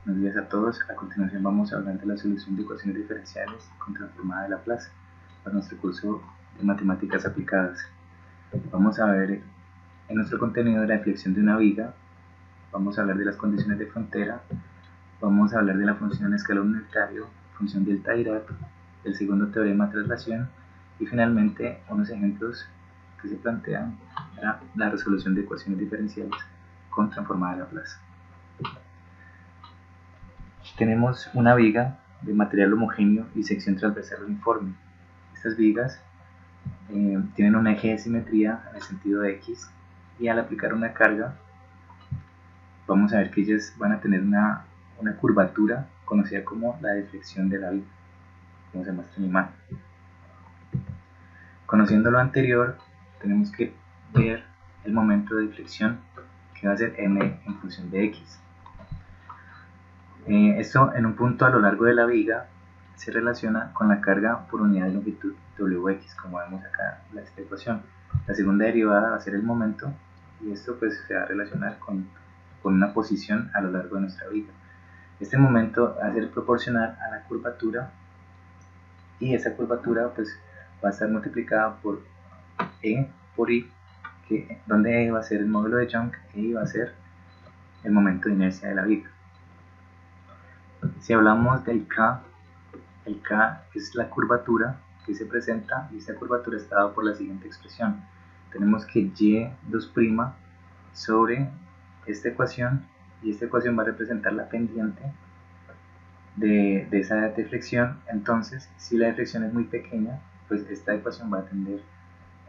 Buenos días a todos. A continuación vamos a hablar de la solución de ecuaciones diferenciales con transformada de Laplace para nuestro curso de matemáticas aplicadas. Vamos a ver en nuestro contenido la deflexión de una viga, vamos a hablar de las condiciones de frontera, vamos a hablar de la función escalón unitario, función delta Dirac, el segundo teorema de traslación y finalmente unos ejemplos que se plantean para la resolución de ecuaciones diferenciales con transformada de Laplace. Tenemos una viga de material homogéneo y sección transversal uniforme. Estas vigas tienen un eje de simetría en el sentido de X y al aplicar una carga vamos a ver que ellas van a tener una curvatura conocida como la deflexión de la viga, como se muestra en la imagen. Conociendo lo anterior, tenemos que ver el momento de deflexión que va a ser m en función de X. Esto en un punto a lo largo de la viga se relaciona con la carga por unidad de longitud Wx, como vemos acá en esta ecuación. La segunda derivada va a ser el momento y esto pues se va a relacionar con una posición a lo largo de nuestra viga. Este momento va a ser proporcional a la curvatura y esa curvatura pues va a estar multiplicada por E por I, donde E va a ser el módulo de Young e I va a ser el momento de inercia de la viga. Si hablamos del K, el K es la curvatura que se presenta y esta curvatura está dada por la siguiente expresión. Tenemos que Y2' sobre esta ecuación y esta ecuación va a representar la pendiente de esa deflexión. Entonces, si la deflexión es muy pequeña, pues esta ecuación va a tender,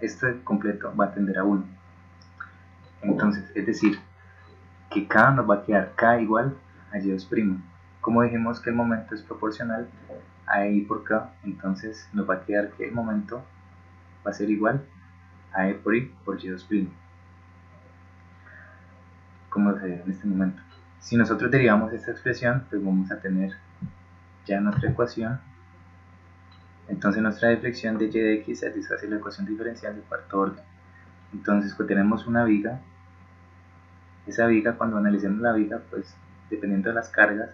esto completo va a tender a 1. Entonces, es decir, que K nos va a quedar K igual a Y2'. Como dijimos que el momento es proporcional a I por K, entonces nos va a quedar que el momento va a ser igual a E por I por Y2', como se ve en este momento. Si nosotros derivamos esta expresión, pues vamos a tener ya nuestra ecuación. Entonces nuestra deflexión de y de x satisface la ecuación diferencial de cuarto orden. Entonces pues tenemos una viga. Esa viga, cuando analicemos la viga, pues dependiendo de las cargas,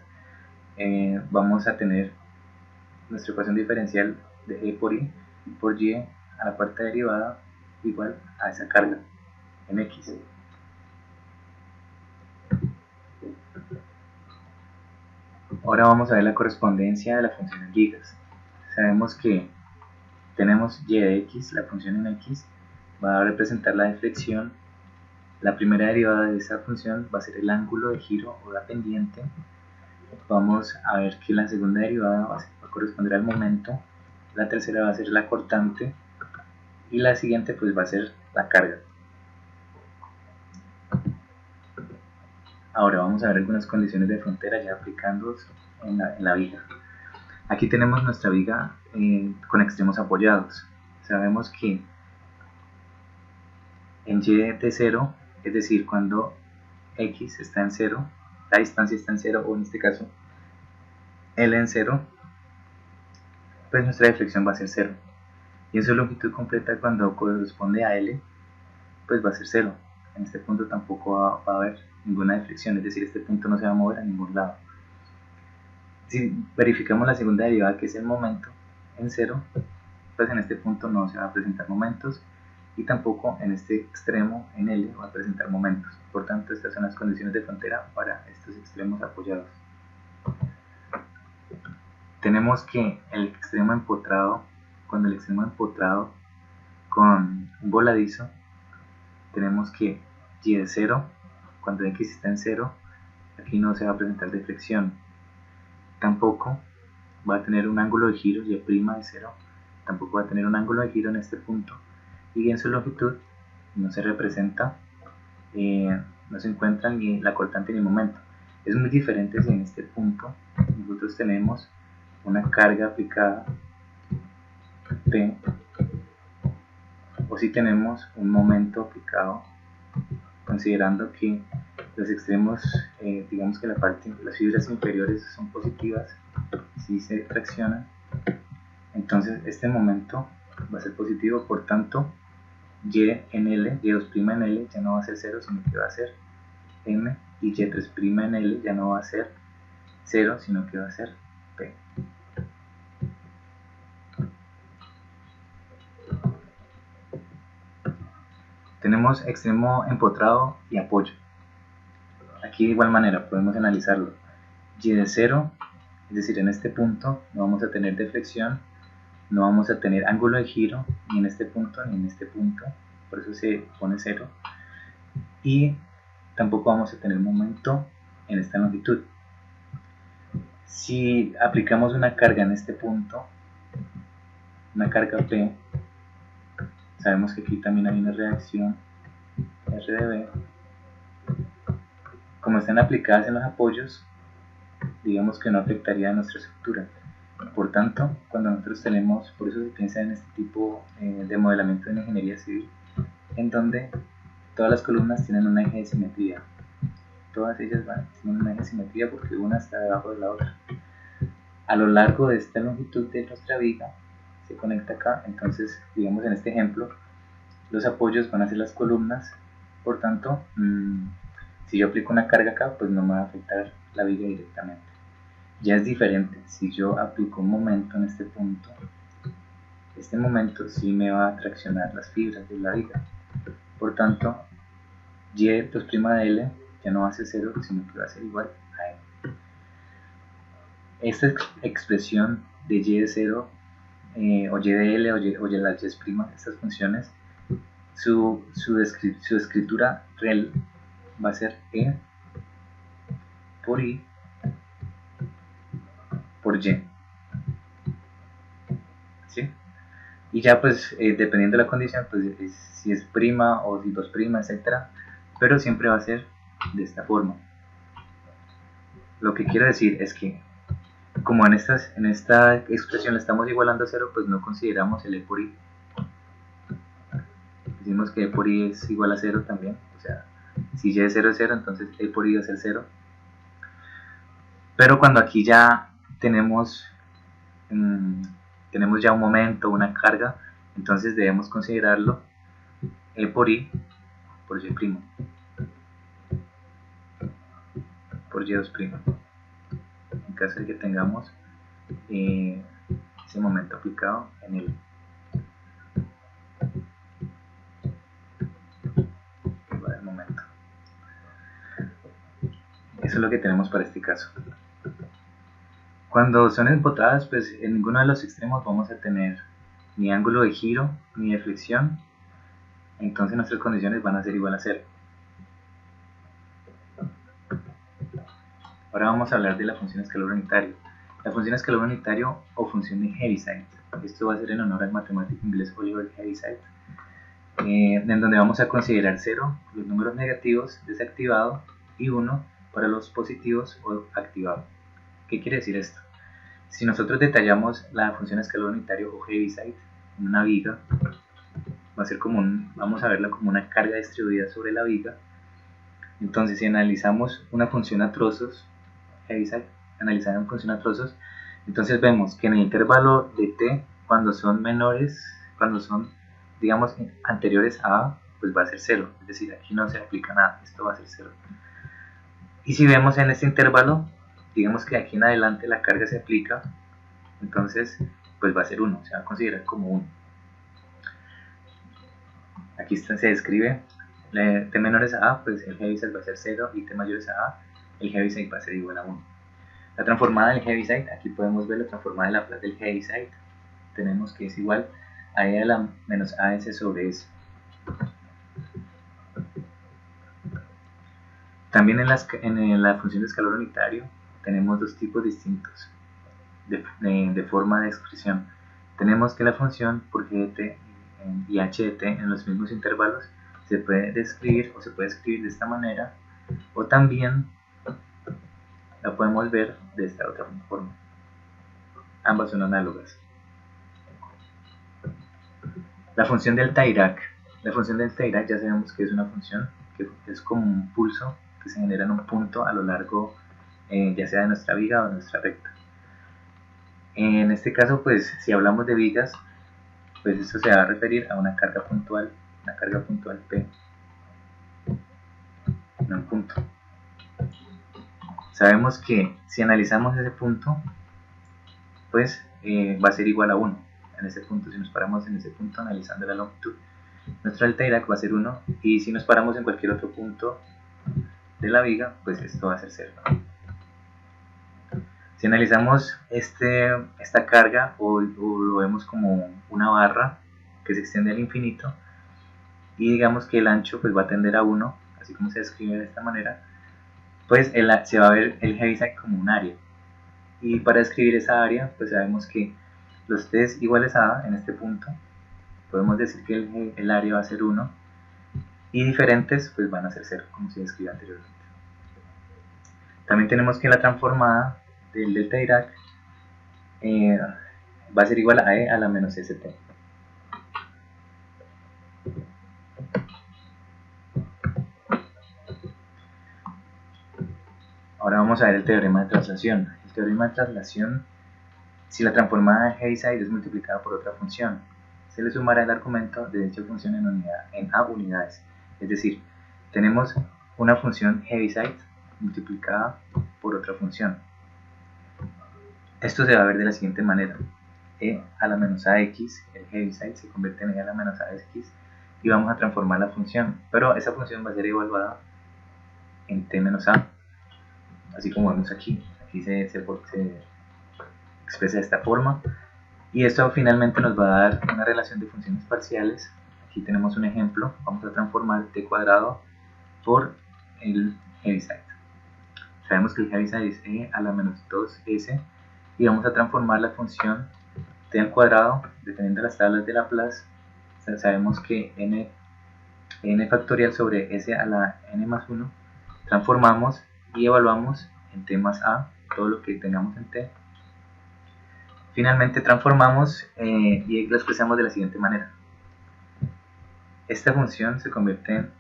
vamos a tener nuestra ecuación diferencial de E por I por Y a la cuarta derivada igual a esa carga en X. Ahora vamos a ver la correspondencia de la función en gigas. Sabemos que tenemos y de x, la función en x, va a representar la deflexión. La primera derivada de esa función va a ser el ángulo de giro o la pendiente. Vamos a ver que la segunda derivada va a corresponder al momento, la tercera va a ser la cortante y la siguiente pues va a ser la carga. Ahora vamos a ver algunas condiciones de frontera ya aplicando en la viga. Aquí tenemos nuestra viga con extremos apoyados. Sabemos que en y de 0, es decir, cuando x está en 0, la distancia está en 0, o en este caso L en 0, pues nuestra deflexión va a ser 0. Y en su longitud completa, cuando corresponde a L, pues va a ser 0. En este punto tampoco va a haber ninguna deflexión, es decir, este punto no se va a mover a ningún lado. Si verificamos la segunda derivada, que es el momento, en 0, pues en este punto no se van a presentar momentos y tampoco en este extremo en L va a presentar momentos. Por tanto, estas son las condiciones de frontera para estos extremos apoyados. Tenemos que el extremo empotrado, cuando el extremo empotrado con un voladizo, tenemos que y de 0, cuando x está en 0, aquí no se va a presentar deflexión. Tampoco va a tener un ángulo de giro, y' de 0, tampoco va a tener un ángulo de giro en este punto, y en su longitud no se representa, no se encuentra ni la cortante ni el momento. Es muy diferente si en este punto nosotros tenemos una carga aplicada P, o si tenemos un momento aplicado, considerando que los extremos, digamos que las fibras inferiores son positivas, si se traccionan, entonces este momento va a ser positivo, por tanto y en L, y2' en L ya no va a ser 0, sino que va a ser m, y y3' en L ya no va a ser 0, sino que va a ser P. Tenemos extremo empotrado y apoyo. Aquí de igual manera podemos analizarlo. Y de 0, es decir, en este punto no vamos a tener deflexión, no vamos a tener ángulo de giro, ni en este punto ni en este punto, por eso se pone 0. Y tampoco vamos a tener momento en esta longitud. Si aplicamos una carga en este punto, una carga P, sabemos que aquí también hay una reacción R de B. Como están aplicadas en los apoyos, digamos que no afectaría a nuestra estructura. Por tanto, cuando nosotros tenemos, por eso se piensa en este tipo de modelamiento de ingeniería civil, en donde todas las columnas tienen un eje de simetría. Todas ellas tienen un eje de simetría porque una está debajo de la otra. A lo largo de esta longitud de nuestra viga se conecta acá, entonces digamos en este ejemplo los apoyos van a ser las columnas, por tanto si yo aplico una carga acá pues no me va a afectar la viga directamente. Ya es diferente si yo aplico un momento en este punto, este momento sí me va a traccionar las fibras de la viga, por tanto y pues prima de L ya no va a ser 0 sino que va a ser igual a L. Esta expresión de y de 0 o y de L o y de las y', estas funciones, su escritura real va a ser E por I por Y. ¿Sí? Y ya pues dependiendo de la condición, pues si es prima o si 2', etc. Pero siempre va a ser de esta forma. Lo que quiero decir es que como en esta expresión la estamos igualando a 0, pues no consideramos el E por I. Decimos que E por I es igual a 0 también, o sea, si Y es 0 es 0, entonces E por I va a ser 0. Pero cuando aquí ya tenemos ya un momento, una carga, entonces debemos considerarlo E por I por Y', por Y2', en caso de que tengamos ese momento aplicado en el momento. Eso es lo que tenemos para este caso. Cuando son empotradas, pues en ninguno de los extremos vamos a tener ni ángulo de giro ni de flexión, entonces nuestras condiciones van a ser igual a 0. Ahora vamos a hablar de la función escalar unitario. La función escalar unitario o función de Heaviside. Esto va a ser en honor al matemático inglés Oliver Heaviside, en donde vamos a considerar 0 los números negativos desactivado y 1 para los positivos o activado. ¿Qué quiere decir esto? Si nosotros detallamos la función escalar unitario o Heaviside en una viga, va a ser como vamos a verla como una carga distribuida sobre la viga. Entonces si analizamos una función a trozos, Heaviside, analizar una función a trozos, entonces vemos que en el intervalo de t, cuando son menores, cuando son digamos anteriores a A, pues va a ser 0, es decir, aquí no se aplica nada, esto va a ser 0. Y si vemos en este intervalo, digamos que aquí en adelante la carga se aplica, entonces pues va a ser 1, se va a considerar como 1. Aquí se describe t menores a A, pues el Heaviside va a ser 0 y t mayores a A, el Heaviside va a ser igual a 1. La transformada del Heaviside, aquí podemos ver la transformada de Laplace del Heaviside, tenemos que es igual a E a la menos AS sobre S. También en la función de escalar unitario tenemos dos tipos distintos de forma de expresión. Tenemos que la función por gt y h de t en los mismos intervalos se puede describir o se puede escribir de esta manera, o también la podemos ver de esta otra forma. Ambas son análogas. La función delta Dirac. La función delta Dirac ya sabemos que es una función que es como un pulso que se genera en un punto a lo largo ya sea de nuestra viga o de nuestra recta. En este caso, pues si hablamos de vigas, pues esto se va a referir a una carga puntual P en un punto. sabemos que si analizamos ese punto, pues va a ser igual a 1. En ese punto, si nos paramos en ese punto analizando la longitud, nuestro delta Dirac va a ser 1, y si nos paramos en cualquier otro punto de la viga, pues esto va a ser 0. Si analizamos esta carga o lo vemos como una barra que se extiende al infinito, y digamos que el ancho pues va a tender a 1, así como se describe de esta manera, pues se va a ver el Heaviside como un área. Y para describir esa área, pues sabemos que los t's iguales a A en este punto, podemos decir que el área va a ser 1, y diferentes pues van a ser 0, como se describió anteriormente. También tenemos que la transformada del delta Dirac va a ser igual a E a la menos ST. Ahora vamos a ver el teorema de traslación. El teorema de traslación, si la transformada de Heaviside es multiplicada por otra función, se le sumará el argumento de dicha función en A unidades. Es decir, tenemos una función Heaviside multiplicada por otra función. Esto se va a ver de la siguiente manera. E a la menos AX, el Heaviside se convierte en E a la menos AX, y vamos a transformar la función, pero esa función va a ser evaluada en T menos A, así como vemos aquí. Aquí se expresa de esta forma, y esto finalmente nos va a dar una relación de funciones parciales. Aquí tenemos un ejemplo. Vamos a transformar t cuadrado por el Heaviside. Sabemos que el Heaviside es e a la menos 2s, y vamos a transformar la función t al cuadrado dependiendo de las tablas de Laplace. Sabemos que n factorial sobre s a la n más 1, transformamos y evaluamos en t más a todo lo que tengamos en t. Finalmente transformamos y lo expresamos de la siguiente manera. Esta función se convierte en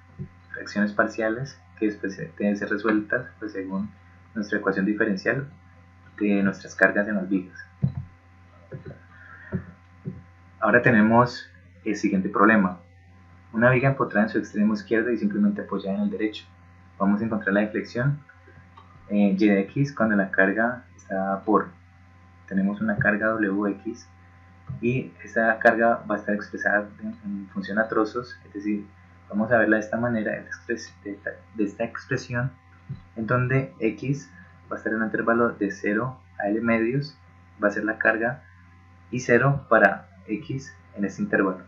fracciones parciales que después deben ser resueltas pues, según nuestra ecuación diferencial de nuestras cargas en las vigas. Ahora tenemos el siguiente problema. Una viga empotrada en su extremo izquierdo y simplemente apoyada en el derecho. Vamos a encontrar la deflexión y de x cuando la carga está por. Tenemos una carga wx, y esta carga va a estar expresada en función a trozos, es decir, vamos a verla de esta manera, de esta expresión, en donde x va a estar en un intervalo de 0 a L medios, va a ser la carga, y 0 para x en este intervalo.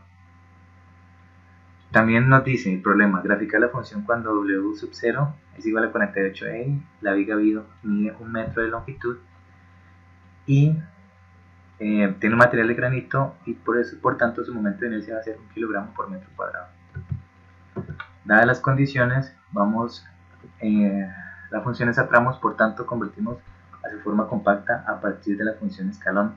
También nos dice el problema, graficar la función cuando w sub 0 es igual a 48e, la viga mide 1 metro de longitud, y tiene un material de granito, y por tanto su momento de inercia va a ser 1 kilogramo por metro cuadrado. Dadas las condiciones, la función es a tramos, por tanto convertimos a su forma compacta a partir de la función escalón,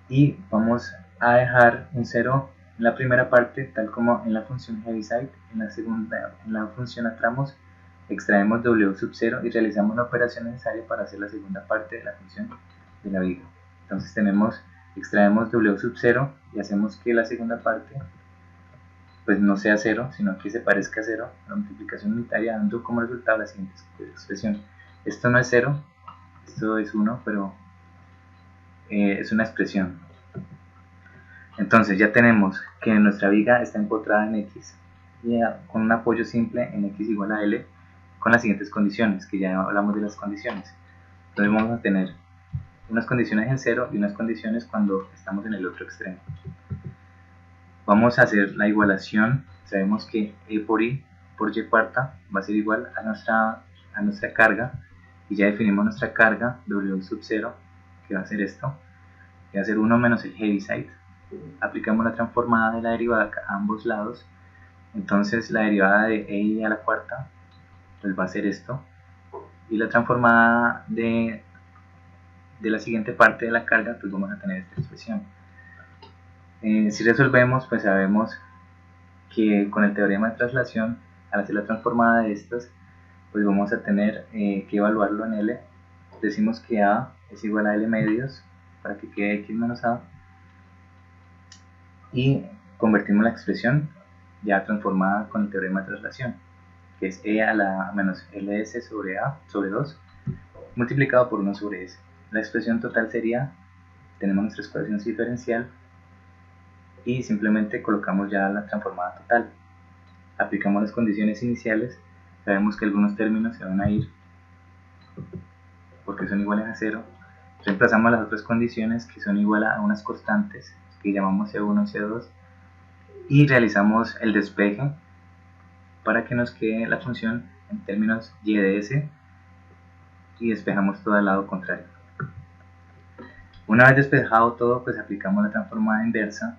y vamos a dejar un 0 en la primera parte, tal como en la función Heaviside. En la segunda, en la función a tramos, extraemos w sub 0 y realizamos la operación necesaria para hacer la segunda parte de la función de la viga. Entonces extraemos w sub 0 y hacemos que la segunda parte pues no sea 0, sino que se parezca a 0, la multiplicación unitaria, dando como resultado la siguiente expresión. Esto no es 0, esto es 1, pero es una expresión. Entonces ya tenemos que nuestra viga está empotrada en x, y con un apoyo simple en x igual a L, con las siguientes condiciones, que ya hablamos de las condiciones. Entonces vamos a tener unas condiciones en 0 y unas condiciones cuando estamos en el otro extremo. Vamos a hacer la igualación. Sabemos que E por I por Y cuarta va a ser igual a nuestra carga, y ya definimos nuestra carga W sub 0, que va a ser esto, que va a ser 1 menos el Heaviside. Aplicamos la transformada de la derivada a ambos lados, entonces la derivada de E a la cuarta pues va a ser esto, y la transformada de la siguiente parte de la carga pues vamos a tener esta expresión. Si resolvemos, pues sabemos que con el teorema de traslación, al hacer la transformada de estas, pues vamos a tener que evaluarlo en L. Decimos que A es igual a L medios para que quede X menos A, y convertimos la expresión ya transformada con el teorema de traslación, que es E a la menos LS sobre A sobre 2, multiplicado por 1 sobre s. La expresión total sería, tenemos nuestra expresión diferencial y simplemente colocamos ya la transformada total. Aplicamos las condiciones iniciales, sabemos que algunos términos se van a ir porque son iguales a 0. Reemplazamos las otras condiciones que son iguales a unas constantes que llamamos C1 y C2 y realizamos el despeje para que nos quede la función en términos y de s y despejamos todo al lado contrario. Una vez despejado todo, pues aplicamos la transformada inversa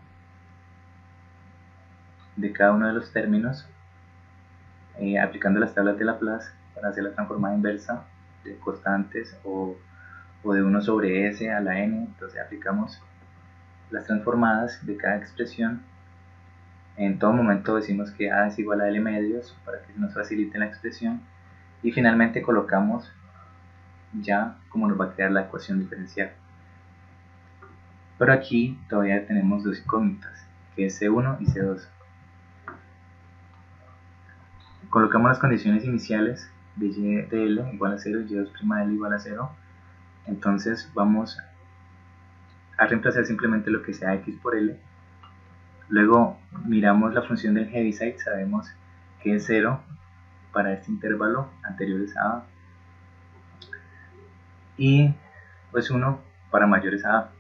de cada uno de los términos, aplicando las tablas de Laplace para hacer la transformada inversa de constantes o de 1 sobre s a la n. Entonces aplicamos las transformadas de cada expresión. En todo momento decimos que a es igual a l medios para que nos facilite la expresión y finalmente colocamos ya como nos va a quedar la ecuación diferencial. Pero aquí todavía tenemos dos incógnitas, que es C1 y C2. Colocamos las condiciones iniciales de y de L igual a 0 y y2' de L igual a 0. Entonces vamos a reemplazar simplemente lo que sea x por L. Luego miramos la función del Heaviside, sabemos que es 0 para este intervalo anteriores a A y pues 1 para mayores a A.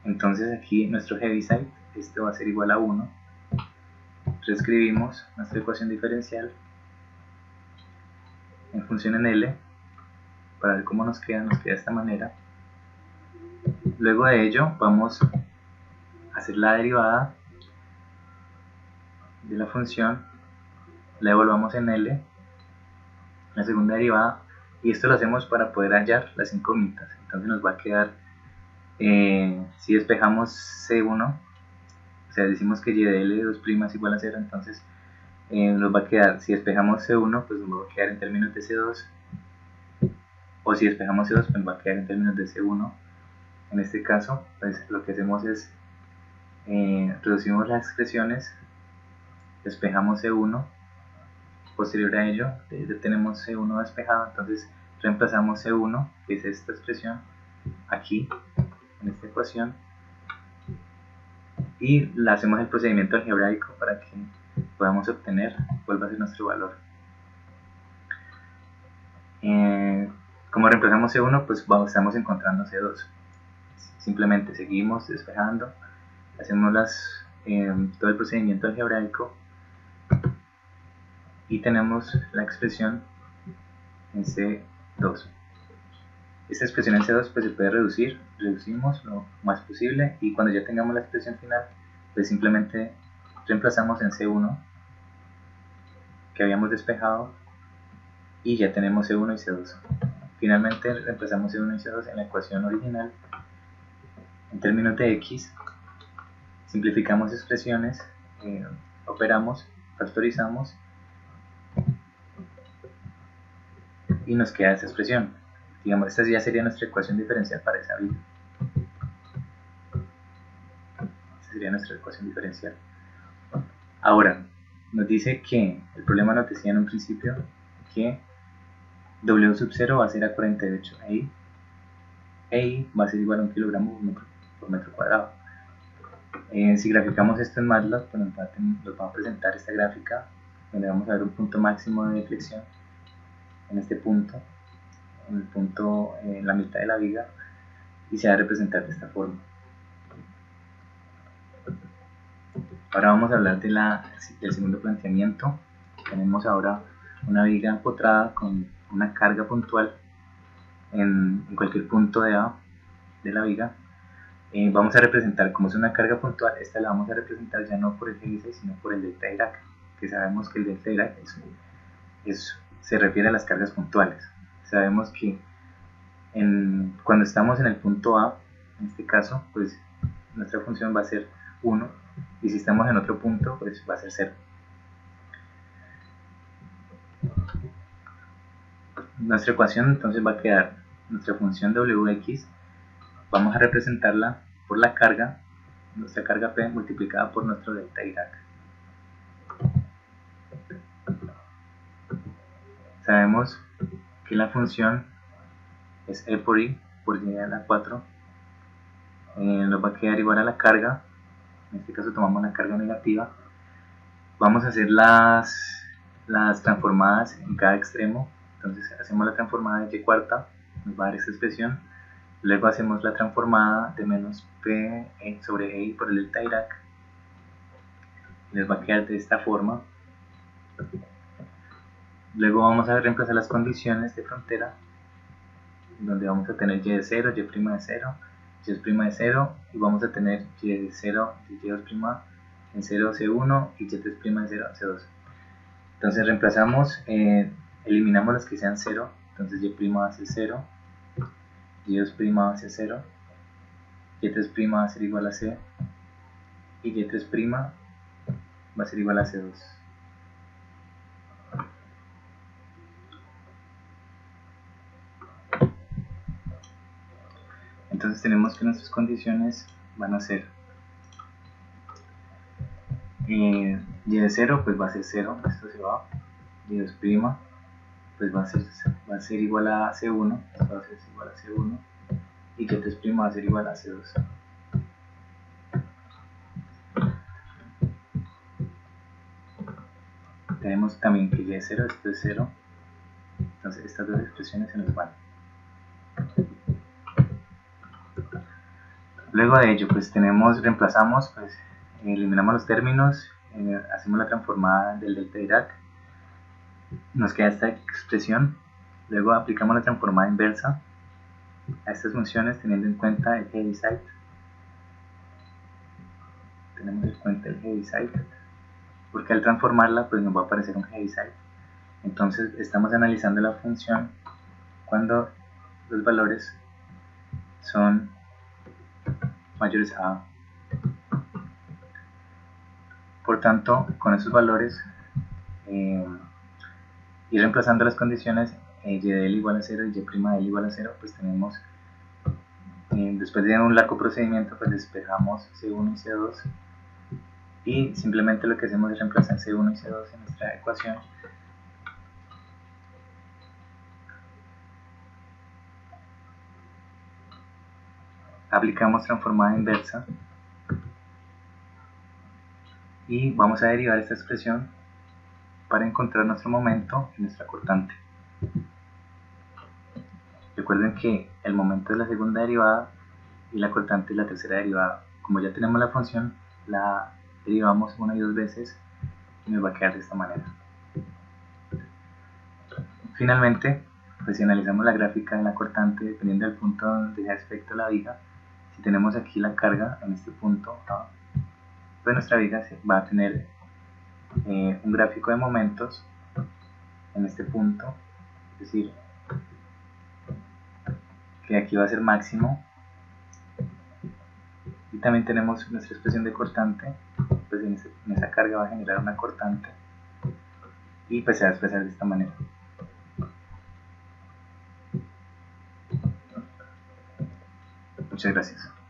Entonces aquí nuestro Heaviside, este va a ser igual a 1. Reescribimos nuestra ecuación diferencial en función en L para ver cómo nos queda de esta manera. Luego de ello vamos a hacer la derivada de la función, la evaluamos en L, la segunda derivada, y esto lo hacemos para poder hallar las incógnitas. Entonces nos va a quedar, si despejamos C1, o sea, decimos que y de L 2' es igual a 0, entonces nos va a quedar, si despejamos C1, pues nos va a quedar en términos de C2, o si despejamos C2, pues nos va a quedar en términos de C1. En este caso, pues lo que hacemos es reducimos las expresiones, despejamos C1, posterior a ello ya tenemos C1 despejado, entonces reemplazamos C1, que es esta expresión, aquí, en esta ecuación, y le hacemos el procedimiento algebraico para que podamos obtener cuál va a ser nuestro valor. Como reemplazamos C1, pues estamos encontrando C2. Simplemente seguimos despejando, hacemos todo el procedimiento algebraico y tenemos la expresión en C2. Esta expresión en C2 pues se puede reducimos lo más posible y cuando ya tengamos la expresión final pues simplemente reemplazamos en C1 que habíamos despejado y ya tenemos C1 y C2. Finalmente reemplazamos C1 y C2 en la ecuación original. En términos de X simplificamos expresiones, operamos, factorizamos y nos queda esta expresión. Digamos, esta ya sería nuestra ecuación diferencial para esa viga. Esta sería nuestra ecuación diferencial. Ahora, nos dice que el problema nos decía en un principio que W sub 0 va a ser a 48. I va a ser igual a 1 kilogramo por metro cuadrado. Si graficamos esto en MATLAB, pues nos va a presentar esta gráfica donde vamos a ver un punto máximo de deflexión en este punto, en la mitad de la viga, y se va a representar de esta forma. Ahora vamos a hablar del segundo planteamiento. Tenemos ahora una viga empotrada con una carga puntual en cualquier punto de A de la viga. Vamos a representar, como es una carga puntual, esta la vamos a representar ya no por el Heaviside sino por el delta Dirac, que sabemos que el delta Dirac se refiere a las cargas puntuales. Sabemos que cuando estamos en el punto A, en este caso, pues nuestra función va a ser 1, y si estamos en otro punto, pues va a ser 0. Nuestra ecuación entonces va a quedar, nuestra función Wx, vamos a representarla por la carga, nuestra carga P multiplicada por nuestro delta Dirac. Sabemos que la función es E por I por Y a la 4, nos va a quedar igual a la carga. En este caso tomamos la carga negativa. Vamos a hacer las transformadas en cada extremo. Entonces hacemos la transformada de y cuarta, nos va a dar esta expresión. Luego hacemos la transformada de menos p sobre e por el delta Dirac. Les va a quedar de esta forma. Luego vamos a reemplazar las condiciones de frontera, donde vamos a tener y de 0, y' de 0, y' de 0, y vamos a tener y de 0, y y2' en 0, C1, y y3' en 0, C2. Entonces reemplazamos, eliminamos las que sean 0, entonces y' va a ser 0, y2' va a ser 0, y3' va a ser igual a C, y y3' va a ser igual a C2. Entonces tenemos que nuestras condiciones van a ser y de 0 pues va a ser 0, esto se va, y2' pues va a ser igual a C1, esto va a ser igual a C1, y y3' va a ser igual a C2. Tenemos también que y de 0, esto es 0, entonces estas dos expresiones se nos van. Luego de ello pues reemplazamos, pues eliminamos los términos, hacemos la transformada del delta Dirac, nos queda esta expresión. Luego aplicamos la transformada inversa a estas funciones teniendo en cuenta el Heaviside. Tenemos en cuenta el Heaviside porque al transformarla pues nos va a aparecer un Heaviside. Entonces estamos analizando la función cuando los valores son mayores a A. Por tanto, con esos valores y reemplazando las condiciones y de L igual a 0 y y' de L igual a 0, pues tenemos, después de un largo procedimiento, pues despejamos C1 y C2 y simplemente lo que hacemos es reemplazar C1 y C2 en nuestra ecuación. Aplicamos transformada inversa y vamos a derivar esta expresión para encontrar nuestro momento y nuestra cortante. Recuerden que el momento es la segunda derivada y la cortante es la tercera derivada. Como ya tenemos la función, la derivamos una y dos veces y nos va a quedar de esta manera. Finalmente, pues si analizamos la gráfica de la cortante, dependiendo del punto donde se aspecto la viga, si tenemos aquí la carga en este punto A, pues nuestra viga va a tener un gráfico de momentos en este punto, es decir, que aquí va a ser máximo, y también tenemos nuestra expresión de cortante, pues en esa carga va a generar una cortante y pues se va a expresar de esta manera. Muchas gracias.